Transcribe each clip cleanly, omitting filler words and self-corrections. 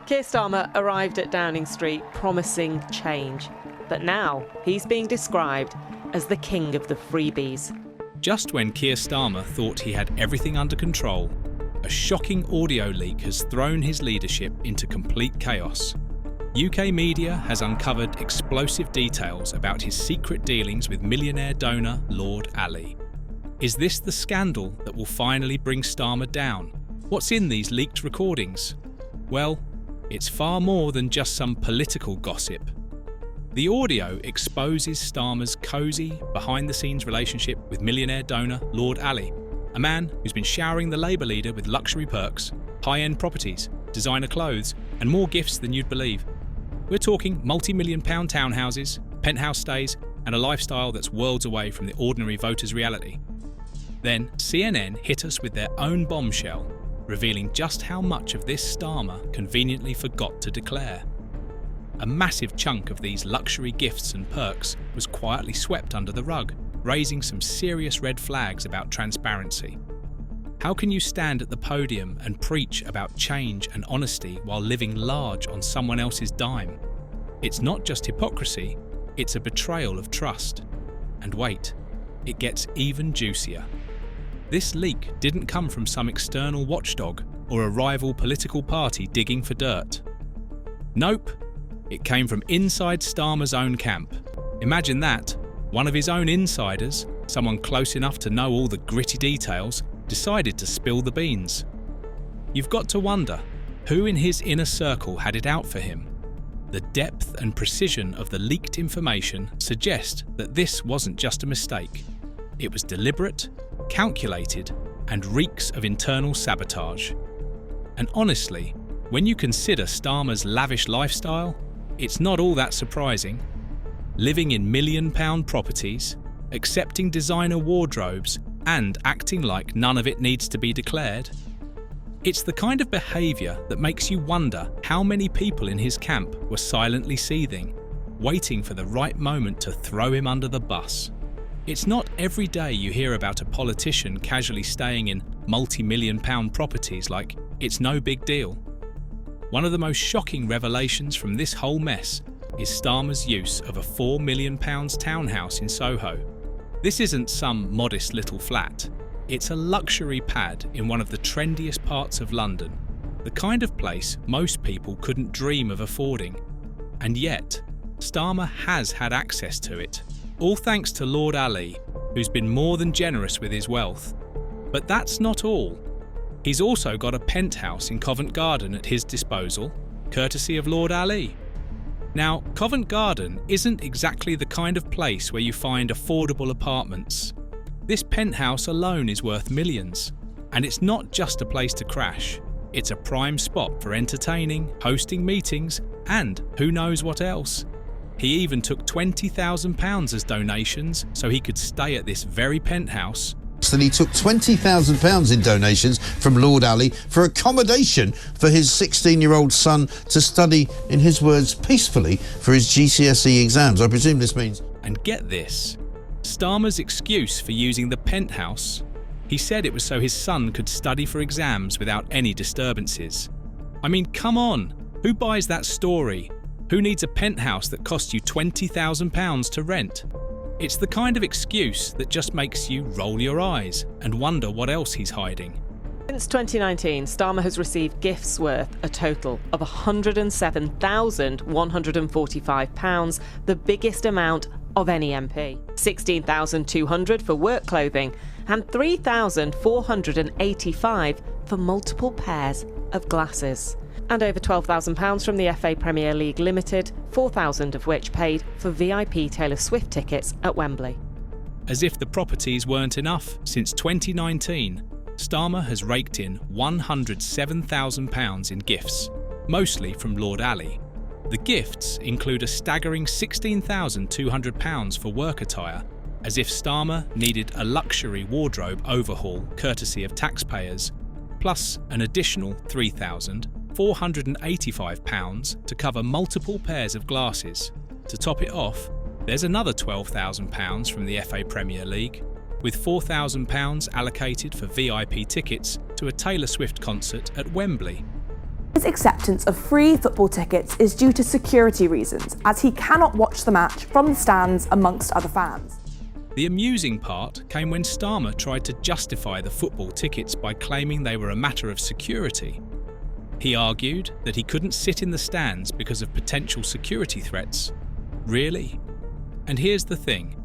Keir Starmer arrived at Downing Street promising change, but now he's being described as the king of the freebies. Just when Keir Starmer thought he had everything under control, a shocking audio leak has thrown his leadership into complete chaos. UK media has uncovered explosive details about his secret dealings with millionaire donor Lord Ali. Is this the scandal that will finally bring Starmer down? What's in these leaked recordings? Well, it's far more than just some political gossip. The audio exposes Starmer's cosy, behind-the-scenes relationship with millionaire donor Lord Ali, a man who's been showering the Labour leader with luxury perks, high-end properties, designer clothes, and more gifts than you'd believe. We're talking multi-million-pound townhouses, penthouse stays, and a lifestyle that's worlds away from the ordinary voter's reality. Then CNN hit us with their own bombshell, revealing just how much of this Starmer conveniently forgot to declare. A massive chunk of these luxury gifts and perks was quietly swept under the rug, raising some serious red flags about transparency. How can you stand at the podium and preach about change and honesty while living large on someone else's dime? It's not just hypocrisy, it's a betrayal of trust. And wait, it gets even juicier. This leak didn't come from some external watchdog or a rival political party digging for dirt. Nope, it came from inside Starmer's own camp. Imagine that, one of his own insiders, someone close enough to know all the gritty details, decided to spill the beans. You've got to wonder, who in his inner circle had it out for him? The depth and precision of the leaked information suggest that this wasn't just a mistake. It was deliberate, calculated, and reeks of internal sabotage. And honestly, when you consider Starmer's lavish lifestyle, it's not all that surprising. Living in million-pound properties, accepting designer wardrobes, and acting like none of it needs to be declared. It's the kind of behaviour that makes you wonder how many people in his camp were silently seething, waiting for the right moment to throw him under the bus. It's not every day you hear about a politician casually staying in multi-million-pound properties like it's no big deal. One of the most shocking revelations from this whole mess is Starmer's use of a £4 million townhouse in Soho. This isn't some modest little flat. It's a luxury pad in one of the trendiest parts of London, the kind of place most people couldn't dream of affording. And yet, Starmer has had access to it, all thanks to Lord Ali, who's been more than generous with his wealth. But that's not all. He's also got a penthouse in Covent Garden at his disposal, courtesy of Lord Ali. Now, Covent Garden isn't exactly the kind of place where you find affordable apartments. This penthouse alone is worth millions, and it's not just a place to crash. It's a prime spot for entertaining, hosting meetings, and who knows what else. He even took £20,000 as donations so he could stay at this very penthouse. That he took £20,000 in donations from Lord Ali for accommodation for his 16-year-old son to study, in his words, peacefully for his GCSE exams. I presume this means... And get this, Starmer's excuse for using the penthouse, he said it was so his son could study for exams without any disturbances. I mean, come on, who buys that story? Who needs a penthouse that costs you £20,000 to rent? It's the kind of excuse that just makes you roll your eyes and wonder what else he's hiding. Since 2019, Starmer has received gifts worth a total of £107,145, the biggest amount of any MP. £16,200 for work clothing and £3,485 for multiple pairs of glasses. And over £12,000 from the FA Premier League Limited, £4,000 of which paid for VIP Taylor Swift tickets at Wembley. As if the properties weren't enough, since 2019, Starmer has raked in £107,000 in gifts, mostly from Lord Ali. The gifts include a staggering £16,200 for work attire, as if Starmer needed a luxury wardrobe overhaul courtesy of taxpayers, plus an additional £3,485 to cover multiple pairs of glasses. To top it off, there's another £12,000 from the FA Premier League, with £4,000 allocated for VIP tickets to a Taylor Swift concert at Wembley. His acceptance of free football tickets is due to security reasons, as he cannot watch the match from the stands amongst other fans. The amusing part came when Starmer tried to justify the football tickets by claiming they were a matter of security. He argued that he couldn't sit in the stands because of potential security threats. Really? And here's the thing.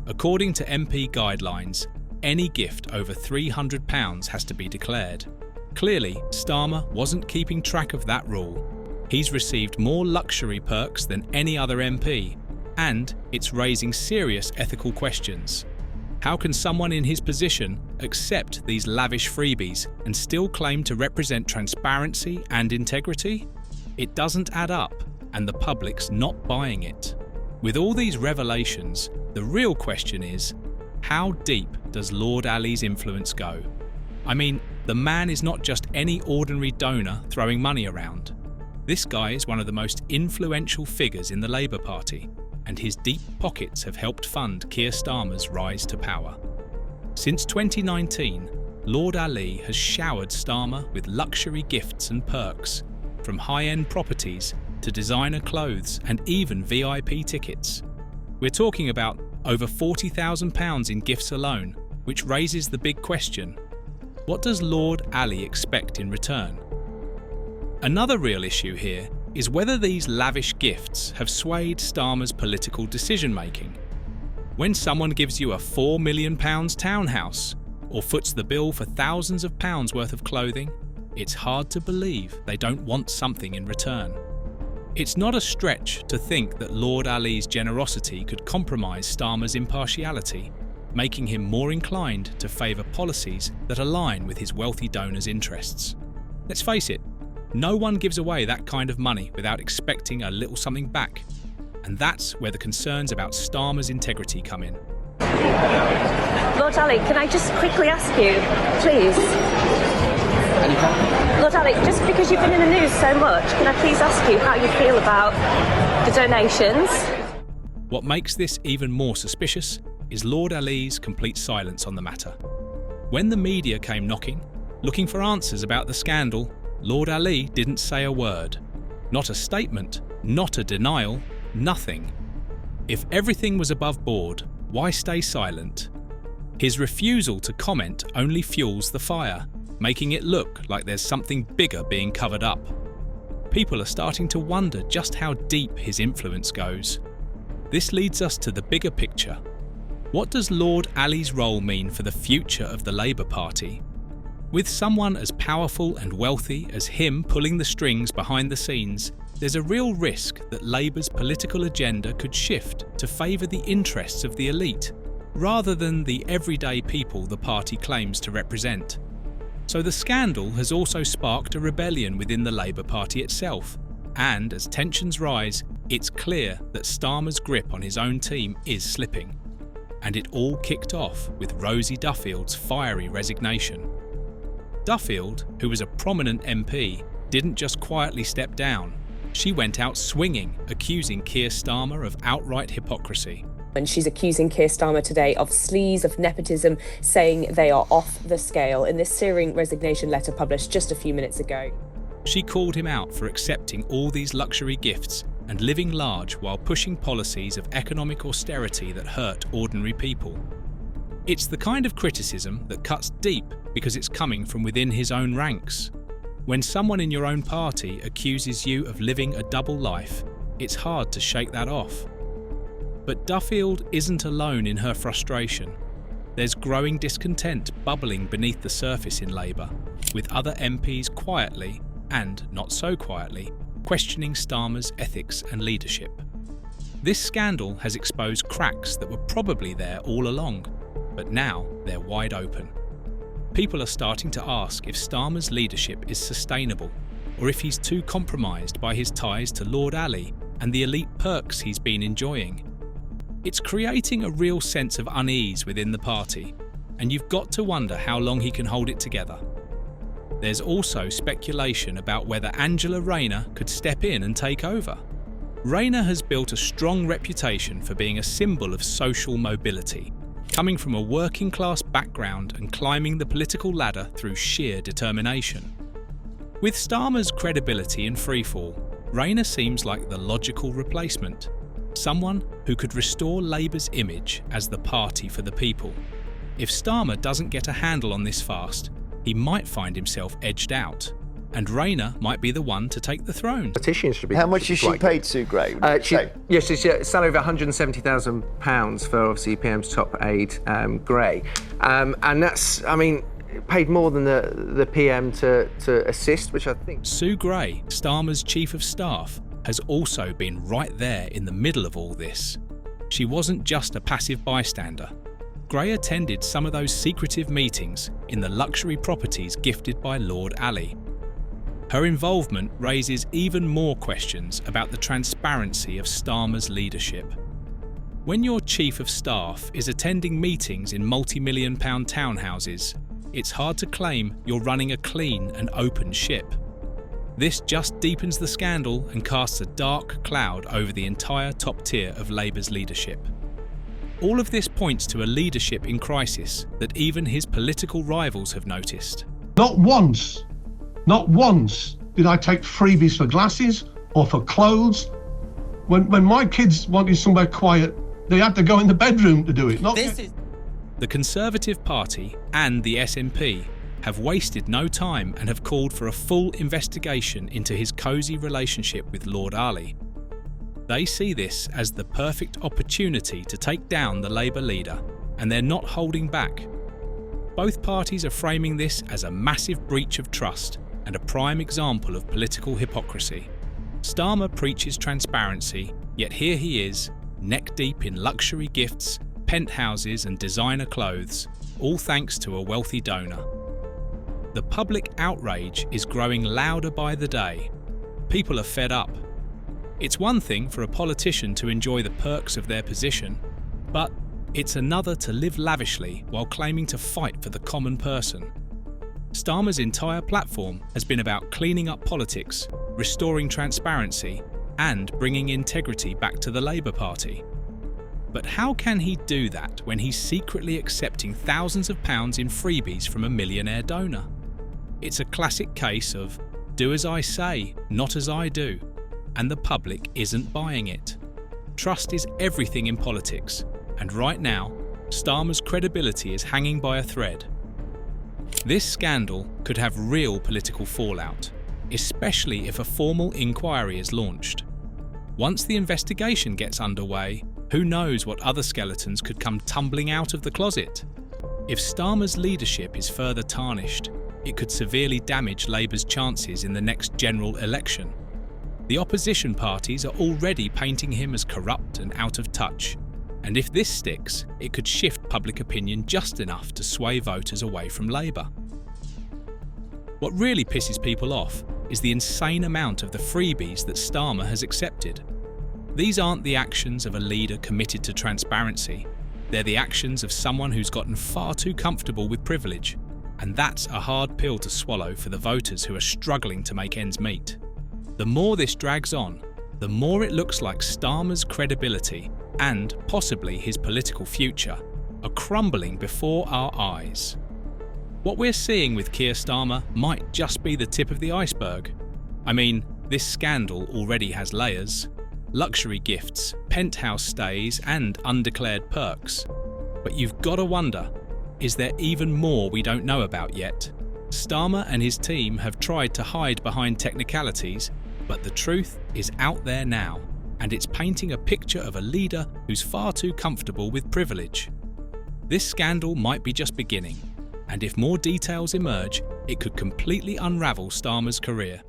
According to MP guidelines, any gift over £300 has to be declared. Clearly, Starmer wasn't keeping track of that rule. He's received more luxury perks than any other MP, and it's raising serious ethical questions. How can someone in his position accept these lavish freebies and still claim to represent transparency and integrity? It doesn't add up, and the public's not buying it. With all these revelations, the real question is, how deep does Lord Ali's influence go? I mean, the man is not just any ordinary donor throwing money around. This guy is one of the most influential figures in the Labour Party, and his deep pockets have helped fund Keir Starmer's rise to power. Since 2019, Lord Ali has showered Starmer with luxury gifts and perks, from high-end properties to designer clothes and even VIP tickets. We're talking about over £40,000 in gifts alone, which raises the big question: what does Lord Ali expect in return? Another real issue here is whether these lavish gifts have swayed Starmer's political decision-making. When someone gives you a £4 million townhouse or foots the bill for thousands of pounds worth of clothing, it's hard to believe they don't want something in return. It's not a stretch to think that Lord Ali's generosity could compromise Starmer's impartiality, making him more inclined to favour policies that align with his wealthy donors' interests. Let's face it, no one gives away that kind of money without expecting a little something back. And that's where the concerns about Starmer's integrity come in. Lord Ali, can I just quickly ask you, please? Lord Ali, just because you've been in the news so much, can I please ask you how you feel about the donations? What makes this even more suspicious is Lord Ali's complete silence on the matter. When the media came knocking, looking for answers about the scandal, Lord Ali didn't say a word. Not a statement, not a denial, nothing. If everything was above board, why stay silent? His refusal to comment only fuels the fire, making it look like there's something bigger being covered up. People are starting to wonder just how deep his influence goes. This leads us to the bigger picture. What does Lord Ali's role mean for the future of the Labour Party? With someone as powerful and wealthy as him pulling the strings behind the scenes, there's a real risk that Labour's political agenda could shift to favour the interests of the elite, rather than the everyday people the party claims to represent. So the scandal has also sparked a rebellion within the Labour Party itself, and as tensions rise, it's clear that Starmer's grip on his own team is slipping. And it all kicked off with Rosie Duffield's fiery resignation. Duffield, who was a prominent MP, didn't just quietly step down. She went out swinging, accusing Keir Starmer of outright hypocrisy. And she's accusing Keir Starmer today of sleaze, of nepotism, saying they are off the scale in this searing resignation letter published just a few minutes ago. She called him out for accepting all these luxury gifts and living large while pushing policies of economic austerity that hurt ordinary people. It's the kind of criticism that cuts deep because it's coming from within his own ranks. When someone in your own party accuses you of living a double life, it's hard to shake that off. But Duffield isn't alone in her frustration. There's growing discontent bubbling beneath the surface in Labour, with other MPs quietly, and not so quietly, questioning Starmer's ethics and leadership. This scandal has exposed cracks that were probably there all along, but now they're wide open. People are starting to ask if Starmer's leadership is sustainable, or if he's too compromised by his ties to Lord Ali and the elite perks he's been enjoying. It's creating a real sense of unease within the party, and you've got to wonder how long he can hold it together. There's also speculation about whether Angela Rayner could step in and take over. Rayner has built a strong reputation for being a symbol of social mobility, coming from a working-class background and climbing the political ladder through sheer determination. With Starmer's credibility in freefall, Rayner seems like the logical replacement. Someone who could restore Labour's image as the party for the people. If Starmer doesn't get a handle on this fast, he might find himself edged out, and Rayner might be the one to take the throne. Politicians should be. How much is she paid, Sue Gray? Yes, she's a salary of £170,000 for obviously PM's top aide, Gray, and that's, I mean, paid more than the PM to assist, which I think. Sue Gray, Starmer's chief of staff, has also been right there in the middle of all this. She wasn't just a passive bystander. Gray attended some of those secretive meetings in the luxury properties gifted by Lord Ali. Her involvement raises even more questions about the transparency of Starmer's leadership. When your chief of staff is attending meetings in multi-million-pound townhouses, it's hard to claim you're running a clean and open ship. This just deepens the scandal and casts a dark cloud over the entire top tier of Labour's leadership. All of this points to a leadership in crisis that even his political rivals have noticed. Not once did I take freebies for glasses or for clothes. When my kids wanted somewhere quiet, they had to go in the bedroom to do it. The Conservative Party and the SNP have wasted no time and have called for a full investigation into his cosy relationship with Lord Ali. They see this as the perfect opportunity to take down the Labour leader, and they're not holding back. Both parties are framing this as a massive breach of trust and a prime example of political hypocrisy. Starmer preaches transparency, yet here he is, neck deep in luxury gifts, penthouses and designer clothes, all thanks to a wealthy donor. The public outrage is growing louder by the day. People are fed up. It's one thing for a politician to enjoy the perks of their position, but it's another to live lavishly while claiming to fight for the common person. Starmer's entire platform has been about cleaning up politics, restoring transparency, and bringing integrity back to the Labour Party. But how can he do that when he's secretly accepting thousands of pounds in freebies from a millionaire donor? It's a classic case of do as I say, not as I do, and the public isn't buying it. Trust is everything in politics, and right now, Starmer's credibility is hanging by a thread. This scandal could have real political fallout, especially if a formal inquiry is launched. Once the investigation gets underway, who knows what other skeletons could come tumbling out of the closet? If Starmer's leadership is further tarnished, it could severely damage Labour's chances in the next general election. The opposition parties are already painting him as corrupt and out of touch, and if this sticks, it could shift public opinion just enough to sway voters away from Labour. What really pisses people off is the insane amount of the freebies that Starmer has accepted. These aren't the actions of a leader committed to transparency. They're the actions of someone who's gotten far too comfortable with privilege, and that's a hard pill to swallow for the voters who are struggling to make ends meet. The more this drags on, the more it looks like Starmer's credibility and possibly his political future are crumbling before our eyes. What we're seeing with Keir Starmer might just be the tip of the iceberg. I mean, this scandal already has layers. Luxury gifts, penthouse stays and undeclared perks. But you've got to wonder, is there even more we don't know about yet? Starmer and his team have tried to hide behind technicalities, but the truth is out there now, and it's painting a picture of a leader who's far too comfortable with privilege. This scandal might be just beginning, and if more details emerge, it could completely unravel Starmer's career.